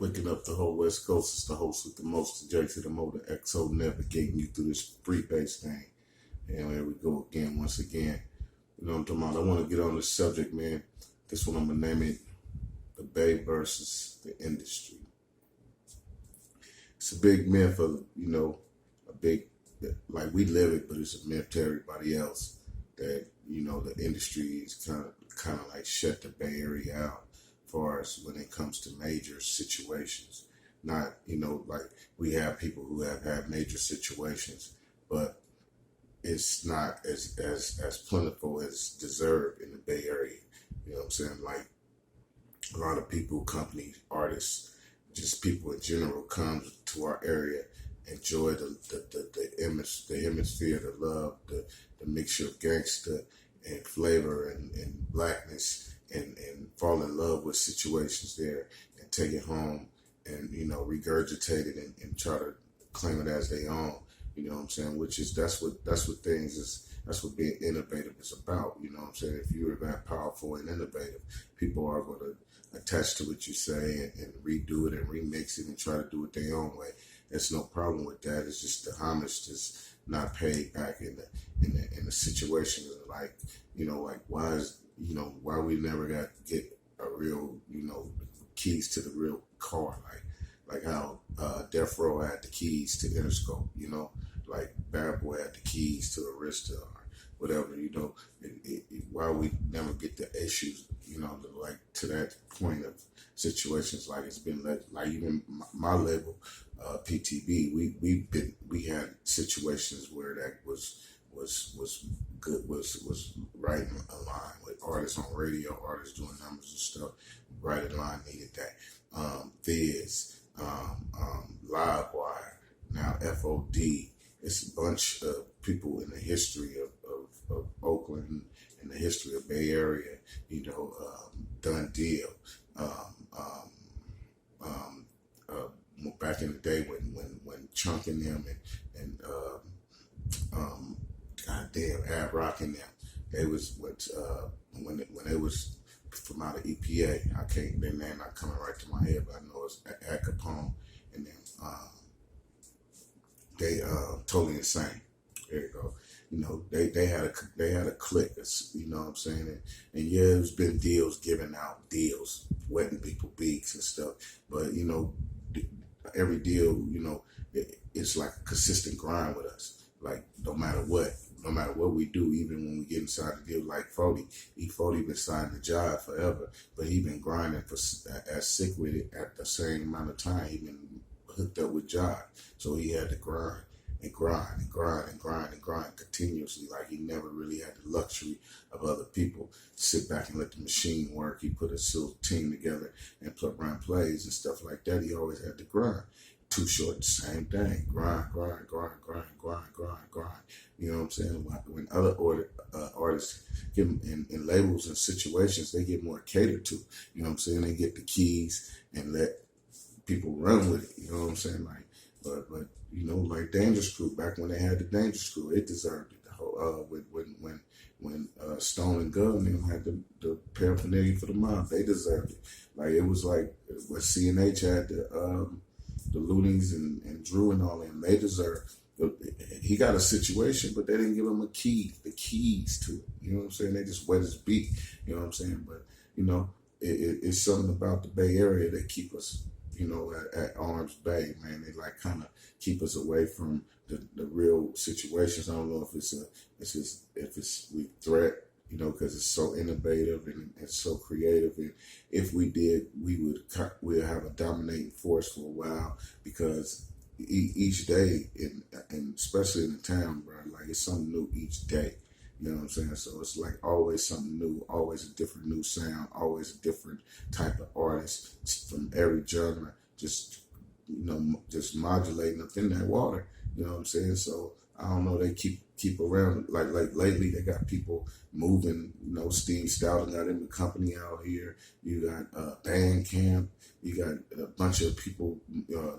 Waking up the whole West Coast. It's the host with the most, the J to the Mo, the XO, navigating you through this free base thing. And here we go again, once again. You know what I'm talking about? I want to get on this subject, man. This one I'm going to name it The Bay versus the Industry. It's a big myth of, a big, like we live it, but it's a myth to everybody else that, the industry is kind of like shut the Bay Area out as far as when it comes to major situations. Not, like we have people who have had major situations, but it's not as plentiful as deserved in the Bay Area. You know what I'm saying? Like a lot of people, companies, artists, just people in general come to our area, enjoy the hemisphere, the love, the mixture of gangster and flavor and blackness, and fall in love with situations there and take it home and, regurgitate it and try to claim it as their own. You know what I'm saying? That's what being innovative is about. You know what I'm saying? If you're that powerful and innovative, people are going to attach to what you say and redo it and remix it and try to do it their own way. There's no problem with that. It's just the homage is not paid back in the situation. Like, why we never got to get a real, keys to the real car, like how Death Row had the keys to Interscope, like Bad Boy had the keys to Arista or whatever, why we never get the issues, like to that point of situations like it's been like even my label, PTB, we had situations where that was good, was right in line with artists on radio, artists doing numbers and stuff, right in line, needed that. Viz, Livewire, now FOD. It's a bunch of people in the history of Oakland, in the history of Bay Area, Done Deal. Back in the day when Chunk and them and goddamn Ad Rock and them, they was when they was from out of EPA. I can't, their name not coming right to my head, but I know it's Ad Capone and them. They totally insane. There you go. They had a clique. You know what I'm saying? And yeah, there's been deals giving out deals, wetting people beaks and stuff. But every deal, it's like a consistent grind with us. Like no matter what we do, even when we get inside the deal, like 40, E40 been signing the job forever, but he been grinding for as sick with it at the same amount of time he been hooked up with Jive. So he had to grind continuously. Like he never really had the luxury of other people to sit back and let the machine work. He put a team together and run plays and stuff like that. He always had to grind. Too Short, the same thing. Grind. You know what I'm saying? When other artists get in labels and situations, they get more catered to. You know what I'm saying? They get the keys and let people run with it. You know what I'm saying? Like, but like Dangerous Crew, back when they had the Dangerous Crew, it deserved it. The whole when Stone and Gun, had the paraphernalia for the mob, they deserved it. Like it was like when CNH had the Loonies and Drew and all them, they deserved. He got a situation, but they didn't give him the keys to it. You know what I'm saying? They just wet his beat. You know what I'm saying? But it's something about the Bay Area that keep us, at arm's bay, man. They like kind of keep us away from the real situations. I don't know if we threat, because it's so innovative and it's so creative. And if we did, we'd have a dominating force for a while, because each day, and especially in the town, bro, like it's something new each day. You know what I'm saying? So it's like always something new, always a different new sound, always a different type of artist from every genre, just modulating up in that water. You know what I'm saying? So I don't know, they keep around, like lately they got people moving, Steve Stoughton got him a company out here. You got Bandcamp, you got a bunch of people,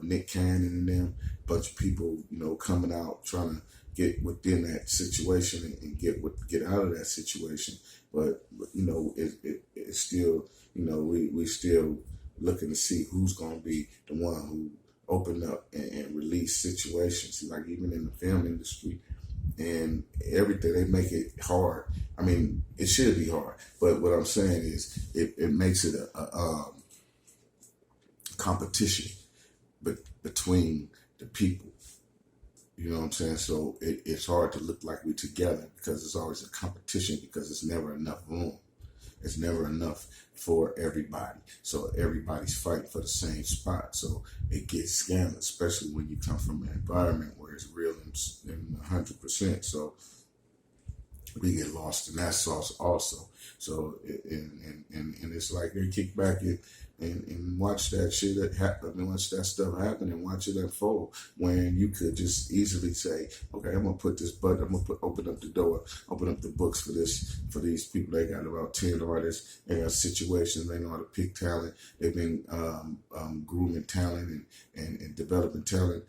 Nick Cannon and them, a bunch of people, coming out trying to get within that situation and get out of that situation. But it's still, we still looking to see who's going to be the one who open up and release situations. Like even in the film industry and everything, they make it hard. I mean, it should be hard, but what I'm saying is it makes it a competition between the people. You know what I'm saying? So it's hard to look like we're together because it's always a competition because it's never enough room. It's never enough for everybody. So everybody's fighting for the same spot. So it gets scandalous, especially when you come from an environment where it's real and 100%. So we get lost in that sauce also. So and it's like they kick back and watch that shit that happen and watch that stuff happen and watch it unfold. When you could just easily say, okay, I'm gonna put this button, I'm gonna open up the door, open up the books for these people. They got about 10 artists, they got situations, they know how to pick talent, they've been grooming talent and developing talent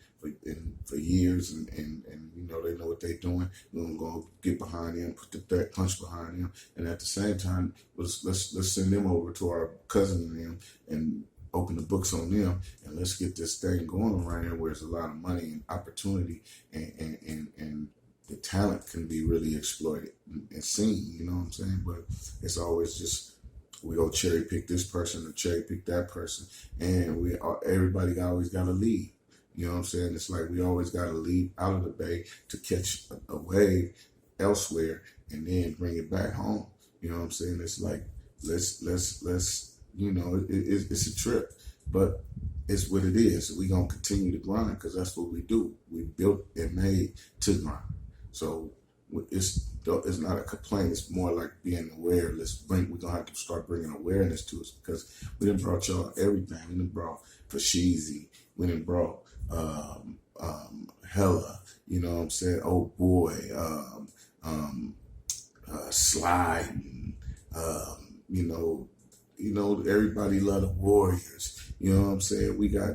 for years, and you know they know what they're doing. We're gonna go get behind them, put the third punch behind them, and at the same time, let's send them over to our cousin and them and open the books on them, and let's get this thing going right here where there's a lot of money and opportunity, and the talent can be really exploited and seen. You know what I'm saying? But it's always just we go cherry pick this person or cherry pick that person, and everybody always got to lead. You know what I'm saying? It's like we always got to leave out of the bay to catch a wave elsewhere and then bring it back home. You know what I'm saying? It's like, let's you know, it's a trip, but it's what it is. We're going to continue to grind because that's what we do. We built and made to grind. So it's not a complaint. It's more like being aware. We're going to have to start bringing awareness to us because we done brought y'all everything. We done brought Fashizi. We done brought Hella, you know what I'm saying? Oh boy, Slide, you know, everybody love the Warriors. You know what I'm saying? We got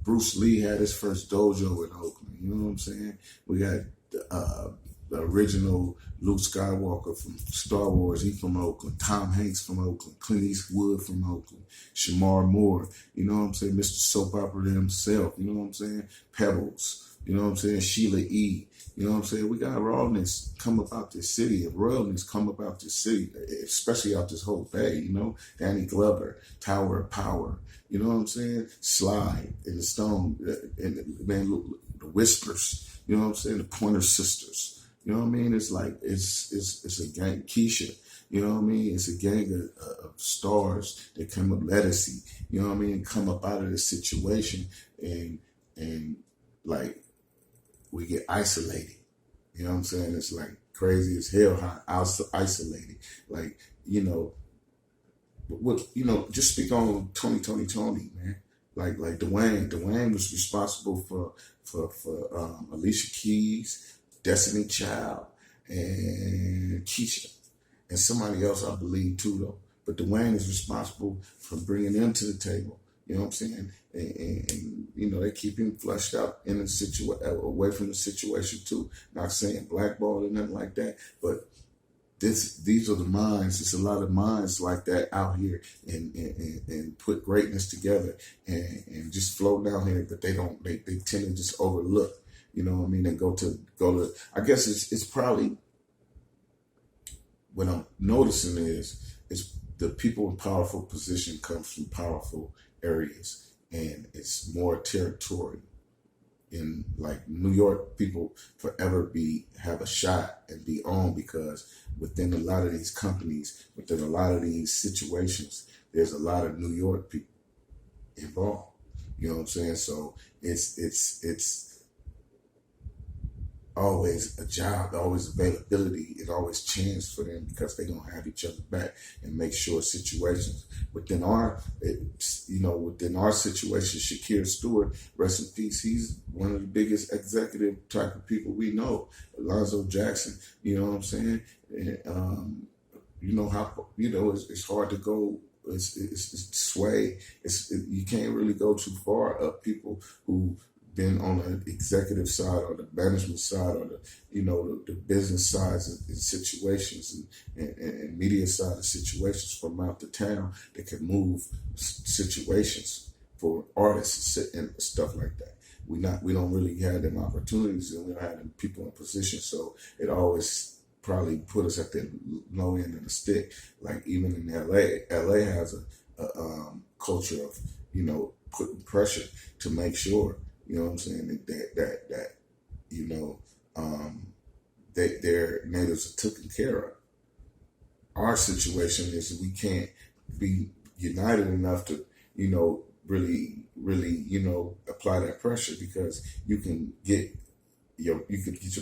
Bruce Lee had his first dojo in Oakland. You know what I'm saying? We got the original Luke Skywalker from Star Wars. He from Oakland. Tom Hanks from Oakland. Clint Eastwood from Oakland. Shamar Moore. You know what I'm saying? Mr. Soap Opera himself. You know what I'm saying? Pebbles. You know what I'm saying? Sheila E. You know what I'm saying? We got rawness come about this city and royalness come about this city, especially out this whole bay, you know? Danny Glover, Tower of Power. You know what I'm saying? Slide and the Stone, and man, the Whispers. You know what I'm saying? The Pointer Sisters. You know what I mean? It's like, it's a gang, Keisha, you know what I mean? It's a gang of stars that come up, Lettucey, you know what I mean? Come up out of this situation and like, we get isolated. You know what I'm saying? It's like crazy as hell how isolated. Like, you know, just speak on Tony, man. Like Dwayne was responsible for Alicia Keys, Destiny Child, and Keisha, and somebody else I believe too though. But Dwayne is responsible for bringing them to the table. You know what I'm saying? And you know, they keep him flushed out in the away from the situation too. Not saying blackballed or nothing like that, but these are the minds. There's a lot of minds like that out here, and put greatness together and just float down here. But they don't. They tend to just overlook. You know what I mean? And go to. I guess it's probably what I'm noticing is the people in powerful position comes from powerful areas, and it's more territorial. In like New York, people forever have a shot and be on because within a lot of these companies, within a lot of these situations, there's a lot of New York people involved. You know what I'm saying? So it's always a job, always availability, and always chance for them because they're gonna have each other back and make sure situations within our situation. Shakir Stewart, rest in peace. He's one of the biggest executive type of people we know. Alonzo Jackson, you know what I'm saying? And, you know how it's hard to go. It's sway. You can't really go too far up people who been on the executive side or the management side or the business sides and situations and media side of situations from out the town that can move situations for artists and stuff like that. We don't really have them opportunities, and we don't have them people in position, so it always probably put us at the low end of the stick. Like even in LA has a culture of putting pressure to make sure what I'm saying that their natives are taken care of. Our situation is we can't be united enough to really apply that pressure, because you can get your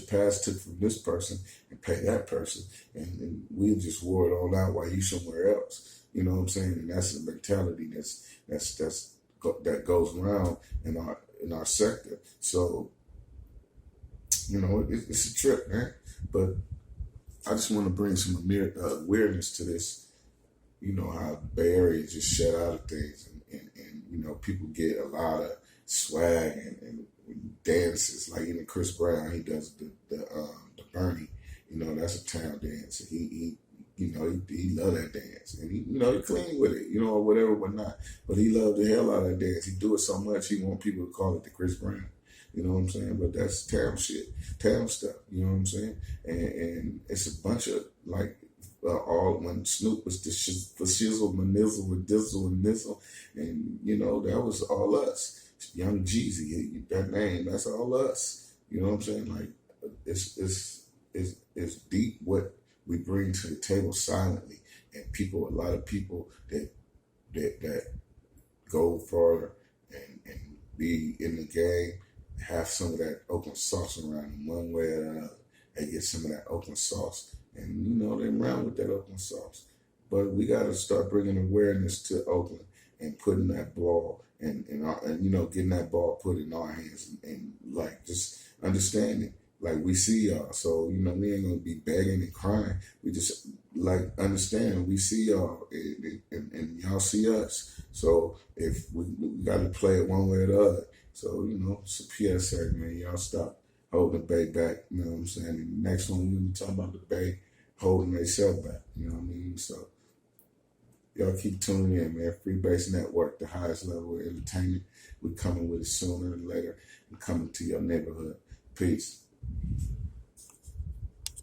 pass took from this person and pay that person, and we just wore it all out while you somewhere else. You know what I'm saying? And that's the mentality that goes around in our sector. So it's a trip, man. But I just want to bring some awareness to this. How the Bay Area just shut out of things, and people get a lot of swag and dances. Like even Chris Brown, he does the Bernie. That's a town dance. And he love that dance, and he clean with it, or whatnot. But he loved the hell out of that dance. He do it so much he want people to call it the Chris Brown. You know what I'm saying? But that's town shit, town stuff. You know what I'm saying? And it's a bunch of like all when Snoop was for shizzle, manizzle, with dizzle and nizzle, and that was all us. Young Jeezy, that name, that's all us. You know what I'm saying? Like it's deep what we bring to the table silently, and a lot of people that go further and be in the game, have some of that Oakland sauce around them one way or another. They get some of that Oakland sauce, and they run with that Oakland sauce. But we got to start bringing awareness to Oakland and putting that ball and getting that ball put in our hands, and like just understanding. Like we see y'all, so we ain't gonna be begging and crying. We just like understand we see y'all, and y'all see us. So if we got to play it one way or the other. So it's a PSA, man. Y'all stop holding the Bay back. You know what I'm saying? And the next one we talking about the Bay holding themselves back. You know what I mean? So y'all keep tuning in, man. Free Base Network, the highest level of entertainment. We coming with it sooner and later. We coming to your neighborhood. Peace.